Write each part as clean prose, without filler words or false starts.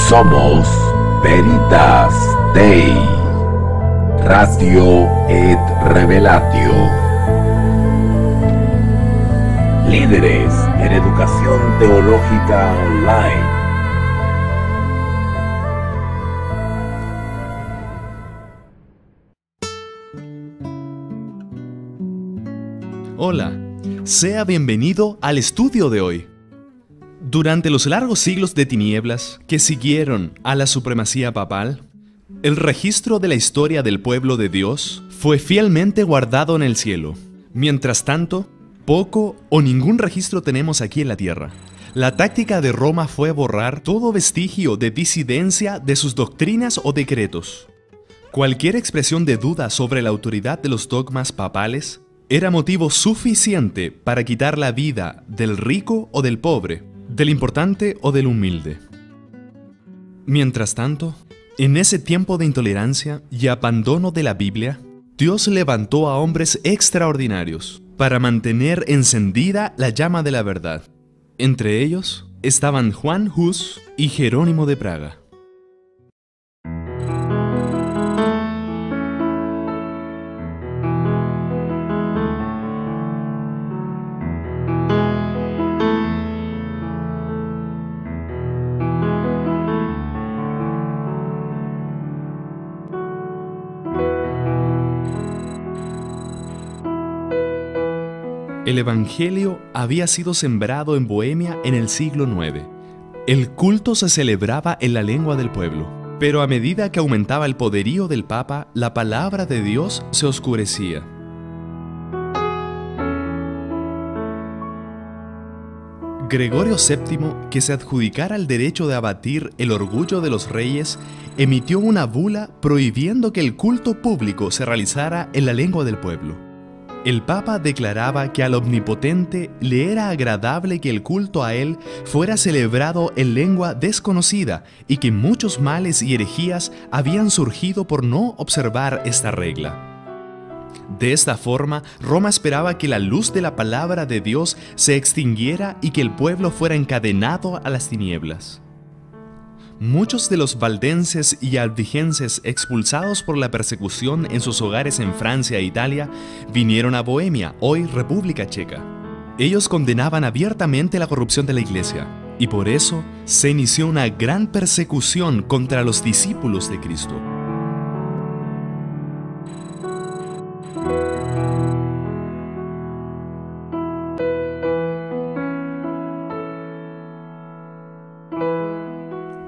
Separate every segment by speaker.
Speaker 1: Somos Veritas Dei, Ratio et Revelatio. Líderes en educación teológica online.
Speaker 2: Hola, sea bienvenido al estudio de hoy. Durante los largos siglos de tinieblas que siguieron a la supremacía papal, el registro de la historia del pueblo de Dios fue fielmente guardado en el cielo. Mientras tanto, poco o ningún registro tenemos aquí en la tierra. La táctica de Roma fue borrar todo vestigio de disidencia de sus doctrinas o decretos. Cualquier expresión de duda sobre la autoridad de los dogmas papales era motivo suficiente para quitar la vida del rico o del pobre, del importante o del humilde. Mientras tanto, en ese tiempo de intolerancia y abandono de la Biblia, Dios levantó a hombres extraordinarios para mantener encendida la llama de la verdad. Entre ellos estaban Juan Hus y Jerónimo de Praga. El Evangelio había sido sembrado en Bohemia en el siglo IX. El culto se celebraba en la lengua del pueblo, pero a medida que aumentaba el poderío del Papa, la palabra de Dios se oscurecía. Gregorio VII, que se adjudicara el derecho de abatir el orgullo de los reyes, emitió una bula prohibiendo que el culto público se realizara en la lengua del pueblo. El Papa declaraba que al Omnipotente le era agradable que el culto a él fuera celebrado en lengua desconocida y que muchos males y herejías habían surgido por no observar esta regla. De esta forma, Roma esperaba que la luz de la palabra de Dios se extinguiera y que el pueblo fuera encadenado a las tinieblas. Muchos de los valdenses y albigenses expulsados por la persecución en sus hogares en Francia e Italia vinieron a Bohemia, hoy República Checa. Ellos condenaban abiertamente la corrupción de la Iglesia y por eso se inició una gran persecución contra los discípulos de Cristo.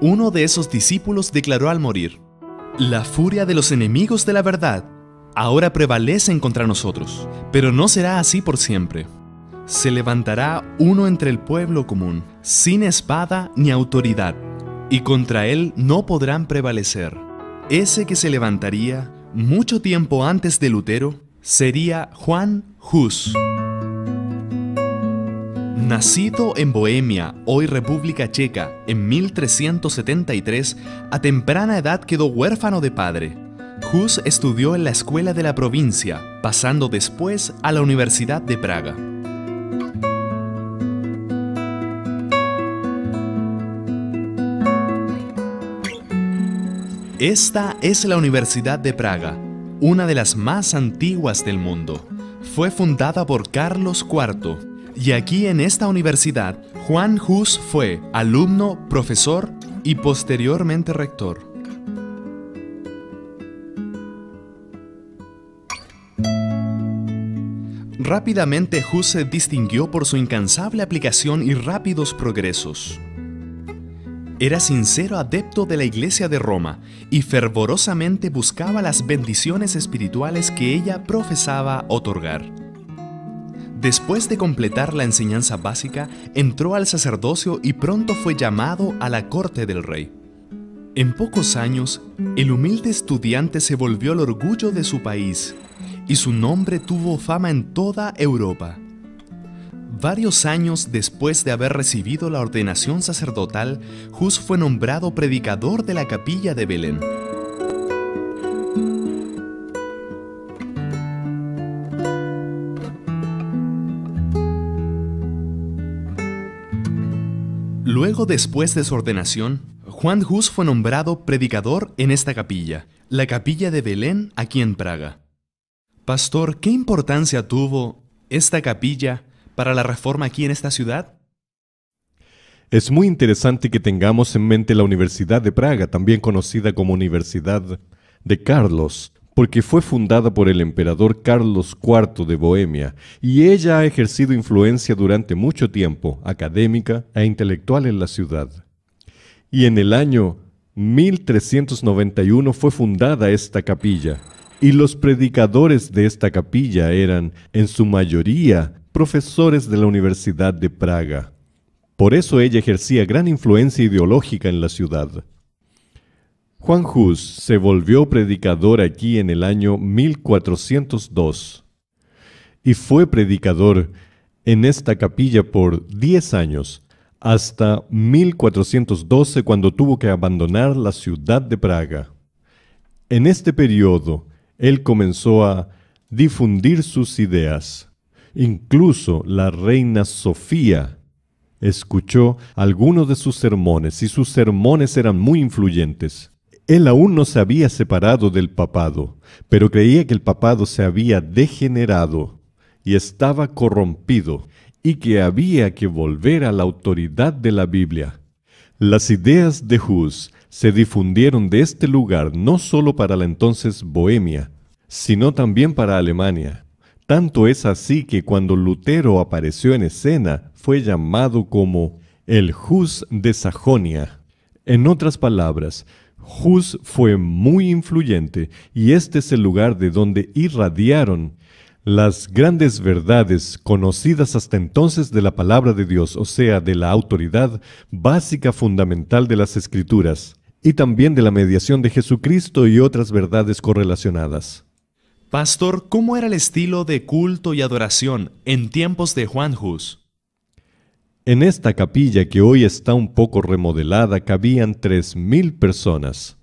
Speaker 2: Uno de esos discípulos declaró al morir: «La furia de los enemigos de la verdad ahora prevalecen contra nosotros, pero no será así por siempre. Se levantará uno entre el pueblo común, sin espada ni autoridad, y contra él no podrán prevalecer. Ese que se levantaría, mucho tiempo antes de Lutero, sería Juan Hus». Nacido en Bohemia, hoy República Checa, en 1373, a temprana edad quedó huérfano de padre. Hus estudió en la escuela de la provincia, pasando después a la Universidad de Praga. Esta es la Universidad de Praga, una de las más antiguas del mundo. Fue fundada por Carlos IV. Y aquí en esta universidad, Juan Hus fue alumno, profesor y posteriormente rector. Rápidamente Hus se distinguió por su incansable aplicación y rápidos progresos. Era sincero adepto de la Iglesia de Roma y fervorosamente buscaba las bendiciones espirituales que ella profesaba otorgar. Después de completar la enseñanza básica, entró al sacerdocio y pronto fue llamado a la corte del rey. En pocos años, el humilde estudiante se volvió el orgullo de su país y su nombre tuvo fama en toda Europa. Varios años después de haber recibido la ordenación sacerdotal, Hus fue nombrado predicador de la capilla de Belén. Luego, después de su ordenación, Juan Hus fue nombrado predicador en esta capilla, la capilla de Belén, aquí en Praga. Pastor, ¿qué importancia tuvo esta capilla para la reforma aquí en esta ciudad?
Speaker 3: Es muy interesante que tengamos en mente la Universidad de Praga, también conocida como Universidad de Carlos, porque fue fundada por el emperador Carlos IV de Bohemia, y ella ha ejercido influencia durante mucho tiempo, académica e intelectual en la ciudad. Y en el año 1391 fue fundada esta capilla, y los predicadores de esta capilla eran, en su mayoría, profesores de la Universidad de Praga. Por eso ella ejercía gran influencia ideológica en la ciudad. Juan Hus se volvió predicador aquí en el año 1402 y fue predicador en esta capilla por 10 años, hasta 1412 cuando tuvo que abandonar la ciudad de Praga. En este periodo, él comenzó a difundir sus ideas. Incluso la reina Sofía escuchó algunos de sus sermones, y sus sermones eran muy influyentes. Él aún no se había separado del papado, pero creía que el papado se había degenerado y estaba corrompido, y que había que volver a la autoridad de la Biblia. Las ideas de Hus se difundieron de este lugar no solo para la entonces Bohemia, sino también para Alemania. Tanto es así que cuando Lutero apareció en escena, fue llamado como el Hus de Sajonia. En otras palabras, Hus fue muy influyente, y este es el lugar de donde irradiaron las grandes verdades conocidas hasta entonces de la palabra de Dios, o sea, de la autoridad básica fundamental de las Escrituras, y también de la mediación de Jesucristo y otras verdades correlacionadas.
Speaker 2: Pastor, ¿cómo era el estilo de culto y adoración en tiempos de Juan Hus?
Speaker 3: En esta capilla, que hoy está un poco remodelada, cabían 3.000 personas.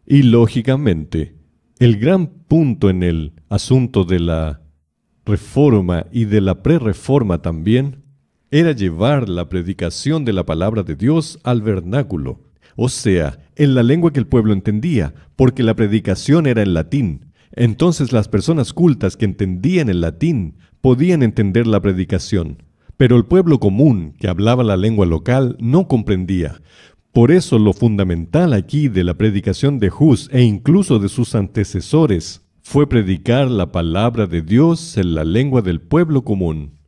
Speaker 3: Y lógicamente, el gran punto en el asunto de la reforma y de la prerreforma también era llevar la predicación de la palabra de Dios al vernáculo, o sea, en la lengua que el pueblo entendía, porque la predicación era en latín. Entonces las personas cultas que entendían el latín podían entender la predicación, pero el pueblo común que hablaba la lengua local no comprendía. Por eso lo fundamental aquí de la predicación de Hus e incluso de sus antecesores fue predicar la palabra de Dios en la lengua del pueblo común.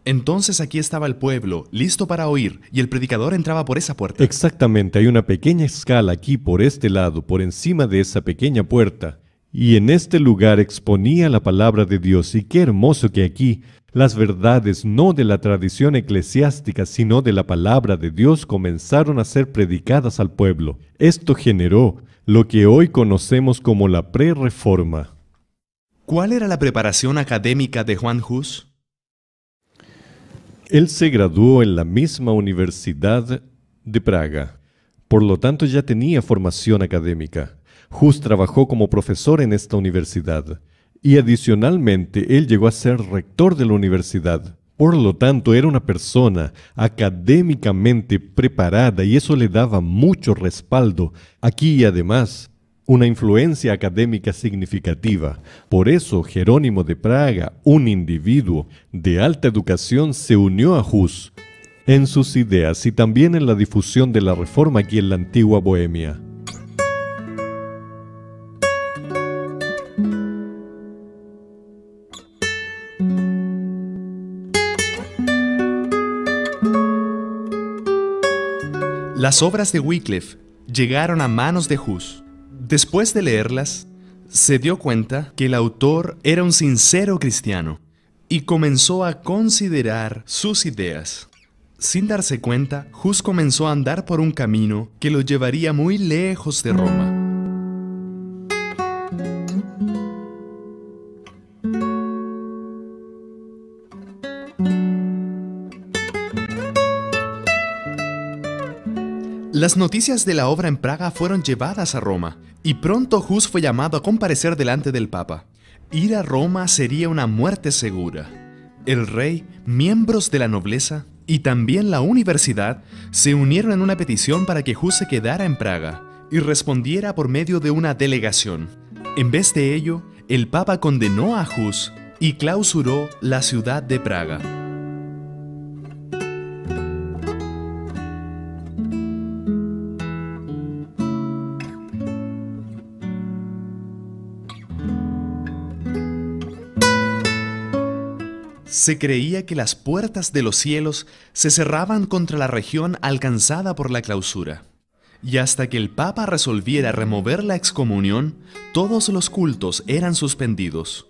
Speaker 2: Entonces aquí estaba el pueblo, listo para oír, y el predicador entraba por esa puerta.
Speaker 3: Exactamente, hay una pequeña escala aquí por este lado, por encima de esa pequeña puerta, y en este lugar exponía la palabra de Dios. Y qué hermoso que aquí las verdades no de la tradición eclesiástica, sino de la palabra de Dios comenzaron a ser predicadas al pueblo. Esto generó lo que hoy conocemos como la prerreforma.
Speaker 2: ¿Cuál era la preparación académica de Juan Hus?
Speaker 3: Él se graduó en la misma Universidad de Praga. Por lo tanto, ya tenía formación académica. Hus trabajó como profesor en esta universidad. Y adicionalmente, él llegó a ser rector de la universidad. Por lo tanto, era una persona académicamente preparada, y eso le daba mucho respaldo. Aquí, además, una influencia académica significativa. Por eso, Jerónimo de Praga, un individuo de alta educación, se unió a Hus en sus ideas y también en la difusión de la reforma aquí en la antigua Bohemia.
Speaker 2: Las obras de Wycliffe llegaron a manos de Hus. Después de leerlas, se dio cuenta que el autor era un sincero cristiano y comenzó a considerar sus ideas. Sin darse cuenta, Hus comenzó a andar por un camino que lo llevaría muy lejos de Roma. Las noticias de la obra en Praga fueron llevadas a Roma, y pronto Hus fue llamado a comparecer delante del Papa. Ir a Roma sería una muerte segura. El rey, miembros de la nobleza y también la universidad se unieron en una petición para que Hus se quedara en Praga y respondiera por medio de una delegación. En vez de ello, el Papa condenó a Hus y clausuró la ciudad de Praga. Se creía que las puertas de los cielos se cerraban contra la región alcanzada por la clausura. Y hasta que el Papa resolviera remover la excomunión, todos los cultos eran suspendidos.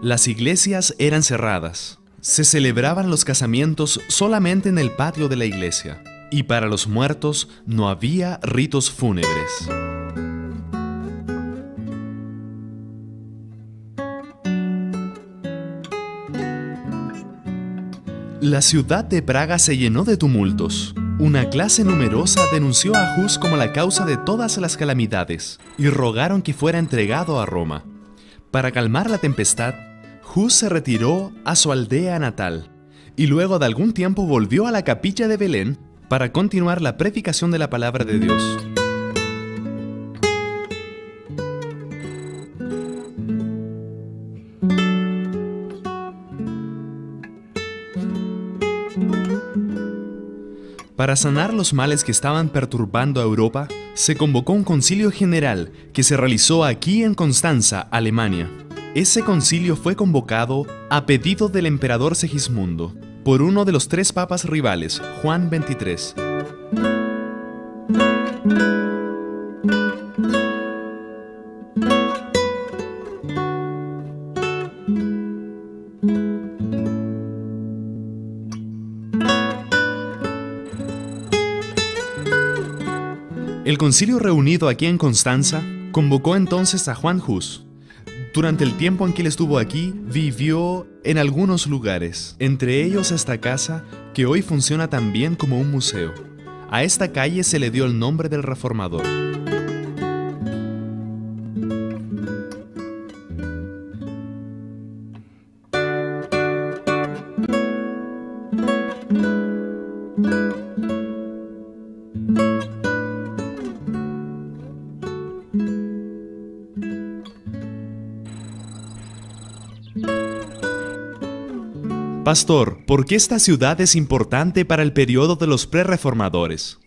Speaker 2: Las iglesias eran cerradas. Se celebraban los casamientos solamente en el patio de la iglesia. Y para los muertos no había ritos fúnebres. La ciudad de Praga se llenó de tumultos. Una clase numerosa denunció a Hus como la causa de todas las calamidades y rogaron que fuera entregado a Roma. Para calmar la tempestad, Hus se retiró a su aldea natal y luego de algún tiempo volvió a la capilla de Belén para continuar la predicación de la palabra de Dios. Para sanar los males que estaban perturbando a Europa, se convocó un concilio general que se realizó aquí en Constanza, Alemania. Ese concilio fue convocado a pedido del emperador Segismundo por uno de los 3 papas rivales, Juan XXIII. El concilio reunido aquí en Constanza convocó entonces a Juan Hus. Durante el tiempo en que él estuvo aquí, vivió en algunos lugares, entre ellos esta casa que hoy funciona también como un museo. A esta calle se le dio el nombre del reformador. Pastor, ¿por qué esta ciudad es importante para el periodo de los prerreformadores?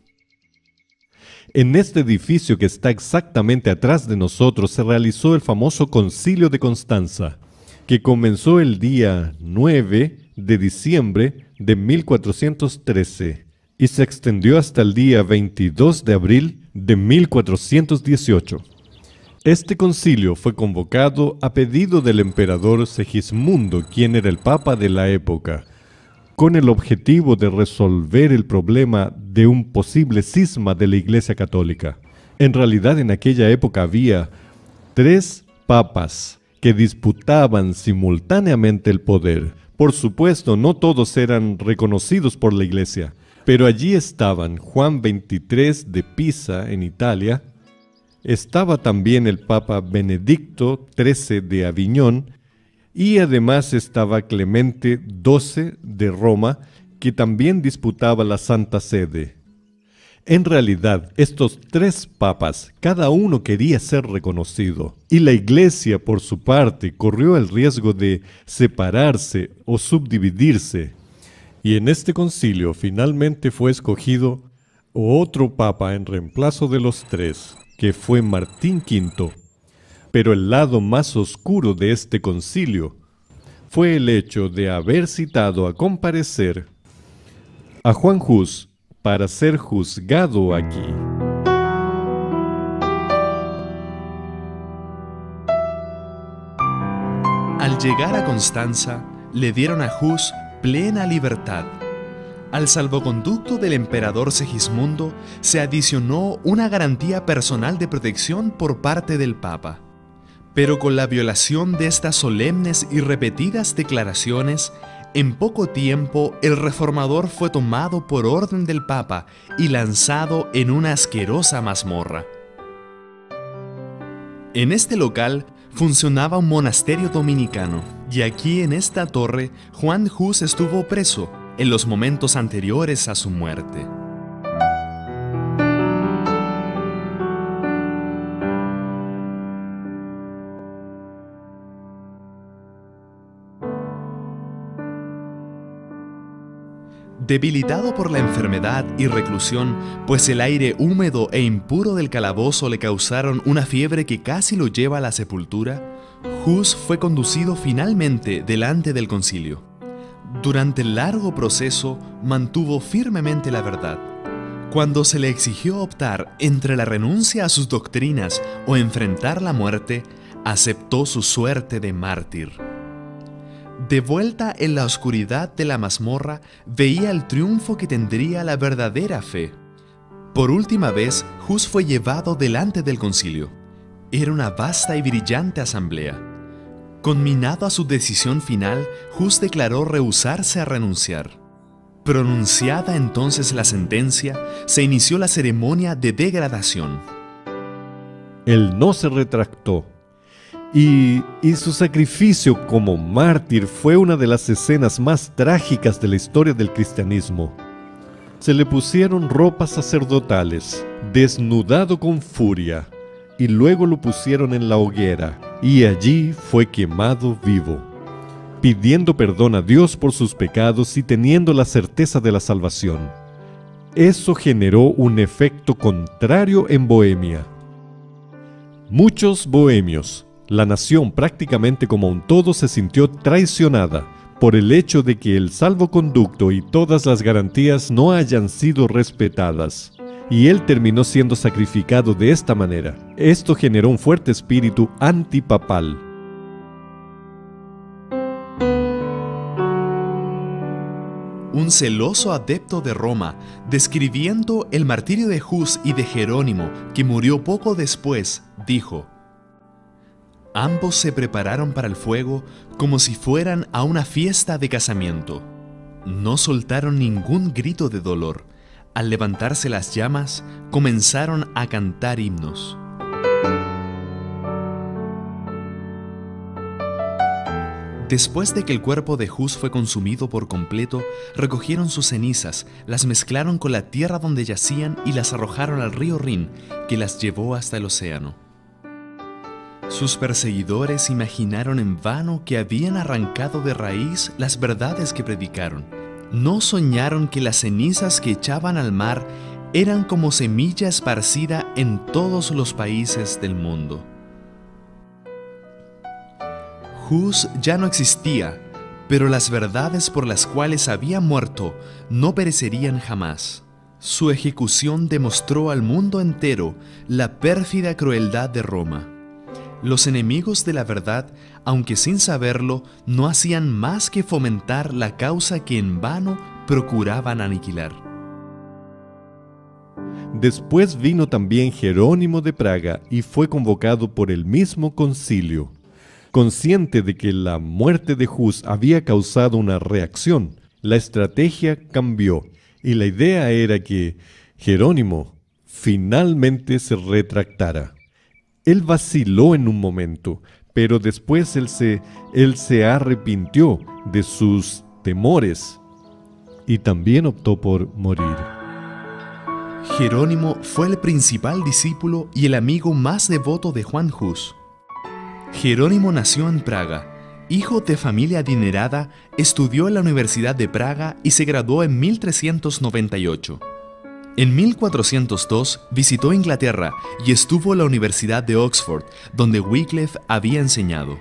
Speaker 3: En este edificio que está exactamente atrás de nosotros se realizó el famoso Concilio de Constanza, que comenzó el día 9 de diciembre de 1413 y se extendió hasta el día 22 de abril de 1418. Este concilio fue convocado a pedido del emperador Segismundo, quien era el papa de la época, con el objetivo de resolver el problema de un posible cisma de la Iglesia Católica. En realidad, en aquella época había 3 papas que disputaban simultáneamente el poder. Por supuesto, no todos eran reconocidos por la Iglesia, pero allí estaban Juan XXIII de Pisa, en Italia. Estaba también el Papa Benedicto XIII de Aviñón y además estaba Clemente XII de Roma, que también disputaba la Santa Sede. En realidad, estos 3 papas, cada uno quería ser reconocido, y la Iglesia, por su parte, corrió el riesgo de separarse o subdividirse. Y en este concilio finalmente fue escogido otro papa en reemplazo de los 3, que fue Martín V. Pero el lado más oscuro de este concilio fue el hecho de haber citado a comparecer a Juan Hus para ser juzgado aquí.
Speaker 2: Al llegar a Constanza, le dieron a Hus plena libertad. Al salvoconducto del emperador Segismundo se adicionó una garantía personal de protección por parte del Papa. Pero con la violación de estas solemnes y repetidas declaraciones, en poco tiempo el reformador fue tomado por orden del Papa y lanzado en una asquerosa mazmorra. En este local funcionaba un monasterio dominicano, y aquí en esta torre Juan Hus estuvo preso, en los momentos anteriores a su muerte. Debilitado por la enfermedad y reclusión, pues el aire húmedo e impuro del calabozo le causaron una fiebre que casi lo lleva a la sepultura, Hus fue conducido finalmente delante del concilio. Durante el largo proceso mantuvo firmemente la verdad. Cuando se le exigió optar entre la renuncia a sus doctrinas o enfrentar la muerte, aceptó su suerte de mártir. De vuelta en la oscuridad de la mazmorra, veía el triunfo que tendría la verdadera fe. Por última vez, Hus fue llevado delante del concilio. Era una vasta y brillante asamblea. Conminado a su decisión final, Hus declaró rehusarse a renunciar. Pronunciada entonces la sentencia, se inició la ceremonia de degradación.
Speaker 3: Él no se retractó. Y su sacrificio como mártir fue una de las escenas más trágicas de la historia del cristianismo. Se le pusieron ropas sacerdotales, desnudado con furia, y luego lo pusieron en la hoguera, y allí fue quemado vivo, pidiendo perdón a Dios por sus pecados y teniendo la certeza de la salvación. Eso generó un efecto contrario en Bohemia. Muchos bohemios, la nación prácticamente como un todo, se sintió traicionada por el hecho de que el salvoconducto y todas las garantías no hayan sido respetadas, y él terminó siendo sacrificado de esta manera. Esto generó un fuerte espíritu antipapal.
Speaker 2: Un celoso adepto de Roma, describiendo el martirio de Hus y de Jerónimo, que murió poco después, dijo: ambos se prepararon para el fuego como si fueran a una fiesta de casamiento. No soltaron ningún grito de dolor. Al levantarse las llamas, comenzaron a cantar himnos. Después de que el cuerpo de Hus fue consumido por completo, recogieron sus cenizas, las mezclaron con la tierra donde yacían y las arrojaron al río Rin, que las llevó hasta el océano. Sus perseguidores imaginaron en vano que habían arrancado de raíz las verdades que predicaron. No soñaron que las cenizas que echaban al mar eran como semilla esparcida en todos los países del mundo. Hus ya no existía, pero las verdades por las cuales había muerto no perecerían jamás. Su ejecución demostró al mundo entero la pérfida crueldad de Roma. Los enemigos de la verdad, aunque sin saberlo, no hacían más que fomentar la causa que en vano procuraban aniquilar.
Speaker 3: Después vino también Jerónimo de Praga y fue convocado por el mismo concilio. Consciente de que la muerte de Hus había causado una reacción, la estrategia cambió y la idea era que Jerónimo finalmente se retractara. Él vaciló en un momento, pero después él se arrepintió de sus temores y también optó por morir.
Speaker 2: Jerónimo fue el principal discípulo y el amigo más devoto de Juan Hus. Jerónimo nació en Praga. Hijo de familia adinerada, estudió en la Universidad de Praga y se graduó en 1398. En 1402 visitó Inglaterra y estuvo en la Universidad de Oxford, donde Wycliffe había enseñado.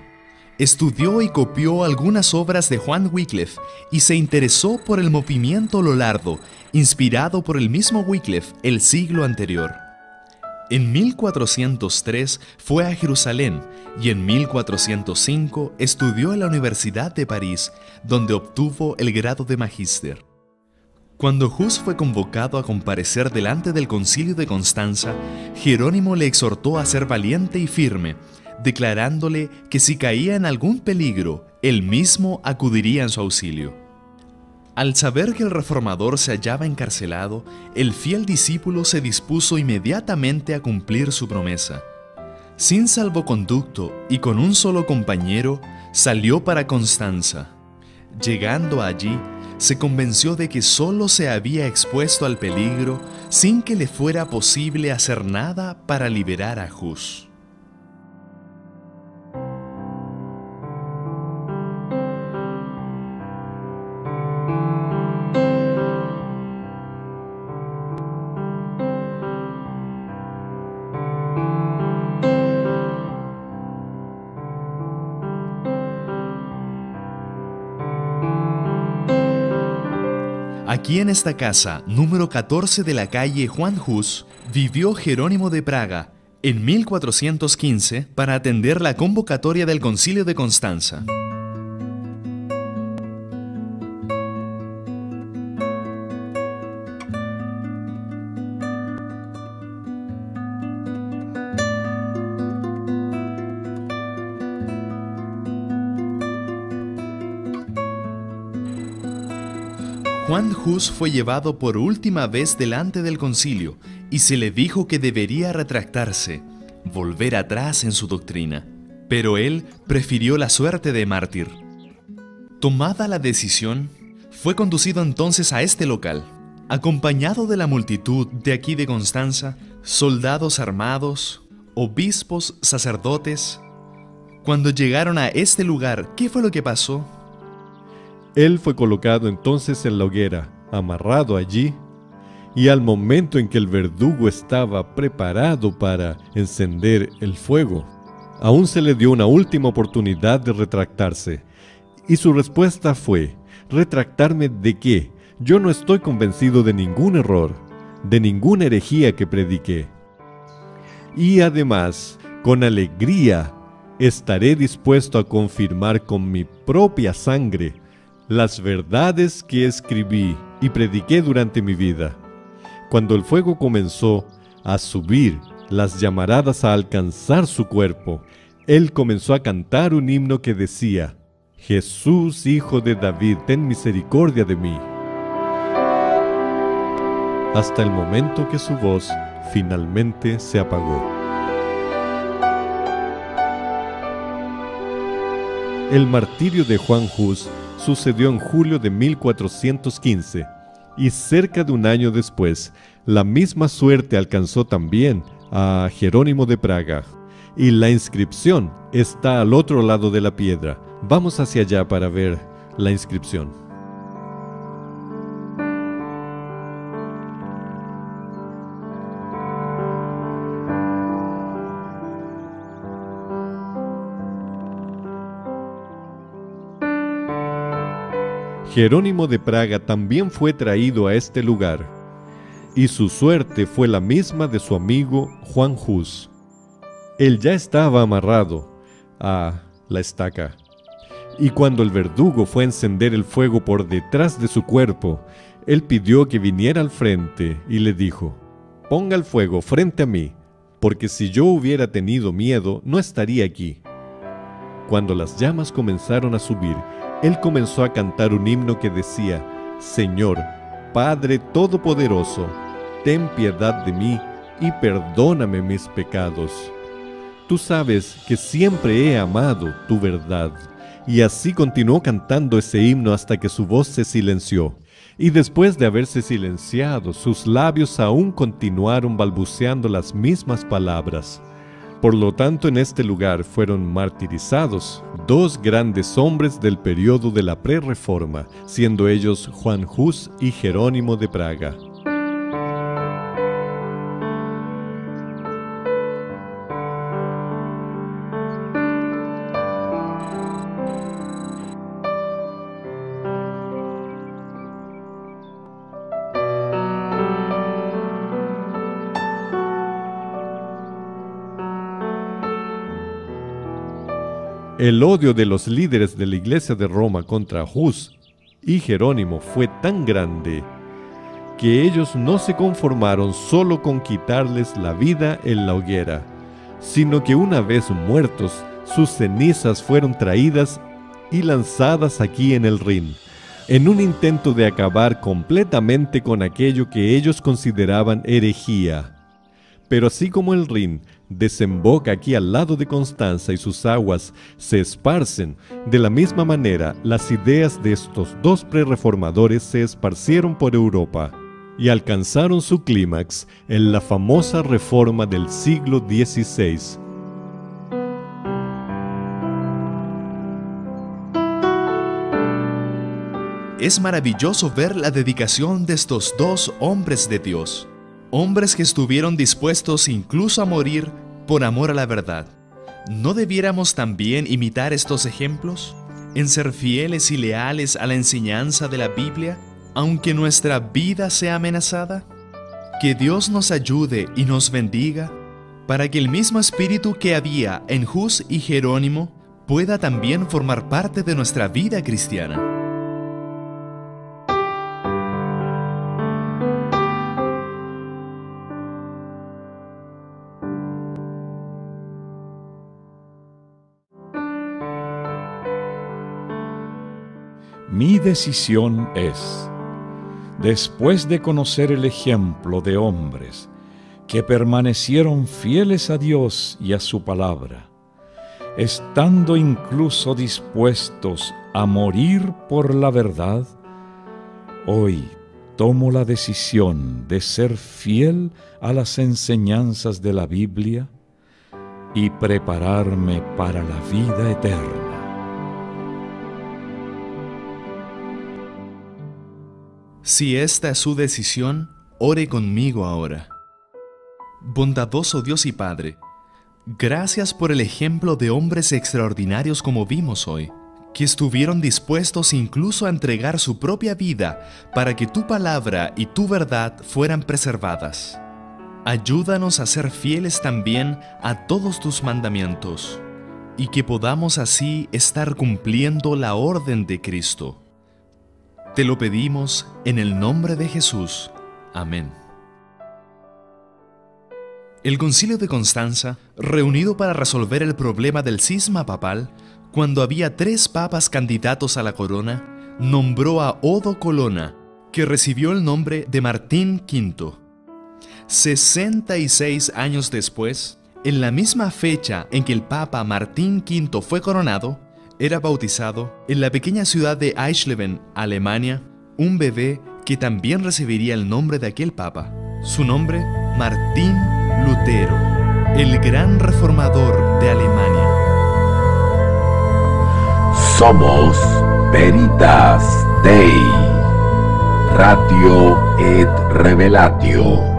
Speaker 2: Estudió y copió algunas obras de Juan Wycliffe y se interesó por el movimiento lollardo, inspirado por el mismo Wycliffe el siglo anterior. En 1403 fue a Jerusalén y en 1405 estudió en la Universidad de París, donde obtuvo el grado de magíster. Cuando Hus fue convocado a comparecer delante del Concilio de Constanza, Jerónimo le exhortó a ser valiente y firme, declarándole que si caía en algún peligro, él mismo acudiría en su auxilio. Al saber que el reformador se hallaba encarcelado, el fiel discípulo se dispuso inmediatamente a cumplir su promesa. Sin salvoconducto y con un solo compañero, salió para Constanza. Llegando allí, se convenció de que solo se había expuesto al peligro sin que le fuera posible hacer nada para liberar a Hus. Aquí en esta casa, número 14 de la calle Juan Hus, vivió Jerónimo de Praga en 1415 para atender la convocatoria del Concilio de Constanza. Juan Hus fue llevado por última vez delante del concilio y se le dijo que debería retractarse, volver atrás en su doctrina. Pero él prefirió la suerte de mártir. Tomada la decisión, fue conducido entonces a este local, acompañado de la multitud de aquí de Constanza, soldados armados, obispos, sacerdotes. Cuando llegaron a este lugar, ¿qué fue lo que pasó?
Speaker 3: Él fue colocado entonces en la hoguera, amarrado allí, y al momento en que el verdugo estaba preparado para encender el fuego, aún se le dio una última oportunidad de retractarse. Y su respuesta fue: ¿retractarme de qué? Yo no estoy convencido de ningún error, de ninguna herejía que prediqué. Y además, con alegría, estaré dispuesto a confirmar con mi propia sangre las verdades que escribí y prediqué durante mi vida. Cuando el fuego comenzó a subir, las llamaradas a alcanzar su cuerpo, él comenzó a cantar un himno que decía: Jesús, hijo de David, ten misericordia de mí. Hasta el momento que su voz finalmente se apagó. El martirio de Juan Hus sucedió en julio de 1415, y cerca de un año después, la misma suerte alcanzó también a Jerónimo de Praga, y la inscripción está al otro lado de la piedra. Vamos hacia allá para ver la inscripción. Jerónimo de Praga también fue traído a este lugar, y su suerte fue la misma de su amigo Juan Hus. Él ya estaba amarrado a la estaca, y cuando el verdugo fue a encender el fuego por detrás de su cuerpo, él pidió que viniera al frente y le dijo: «Ponga el fuego frente a mí, porque si yo hubiera tenido miedo, no estaría aquí». Cuando las llamas comenzaron a subir, él comenzó a cantar un himno que decía: «Señor, Padre Todopoderoso, ten piedad de mí y perdóname mis pecados. Tú sabes que siempre he amado tu verdad». Y así continuó cantando ese himno hasta que su voz se silenció. Y después de haberse silenciado, sus labios aún continuaron balbuceando las mismas palabras. Por lo tanto, en este lugar fueron martirizados dos grandes hombres del periodo de la Prerreforma, siendo ellos Juan Hus y Jerónimo de Praga. El odio de los líderes de la Iglesia de Roma contra Hus y Jerónimo fue tan grande que ellos no se conformaron solo con quitarles la vida en la hoguera, sino que una vez muertos, sus cenizas fueron traídas y lanzadas aquí en el Rin, en un intento de acabar completamente con aquello que ellos consideraban herejía. Pero así como el Rin desemboca aquí al lado de Constanza y sus aguas se esparcen, de la misma manera las ideas de estos dos prerreformadores se esparcieron por Europa y alcanzaron su clímax en la famosa reforma del siglo XVI.
Speaker 2: Es maravilloso ver la dedicación de estos dos hombres de Dios, hombres que estuvieron dispuestos incluso a morir por amor a la verdad. ¿No debiéramos también imitar estos ejemplos en ser fieles y leales a la enseñanza de la Biblia, aunque nuestra vida sea amenazada? Que Dios nos ayude y nos bendiga, para que el mismo espíritu que había en Hus y Jerónimo pueda también formar parte de nuestra vida cristiana.
Speaker 4: Mi decisión es, después de conocer el ejemplo de hombres que permanecieron fieles a Dios y a su palabra, estando incluso dispuestos a morir por la verdad, hoy tomo la decisión de ser fiel a las enseñanzas de la Biblia y prepararme para la vida eterna.
Speaker 2: Si esta es su decisión, ore conmigo ahora. Bondadoso Dios y Padre, gracias por el ejemplo de hombres extraordinarios como vimos hoy, que estuvieron dispuestos incluso a entregar su propia vida para que tu palabra y tu verdad fueran preservadas. Ayúdanos a ser fieles también a todos tus mandamientos, y que podamos así estar cumpliendo la orden de Cristo. Te lo pedimos en el nombre de Jesús. Amén. El Concilio de Constanza, reunido para resolver el problema del cisma papal, cuando había 3 papas candidatos a la corona, nombró a Odo Colonna, que recibió el nombre de Martín V. 66 años después, en la misma fecha en que el Papa Martín V fue coronado, era bautizado en la pequeña ciudad de Eisleben, Alemania, un bebé que también recibiría el nombre de aquel papa. Su nombre, Martín Lutero, el gran reformador de Alemania.
Speaker 1: Somos Veritas Dei, Radio et Revelatio.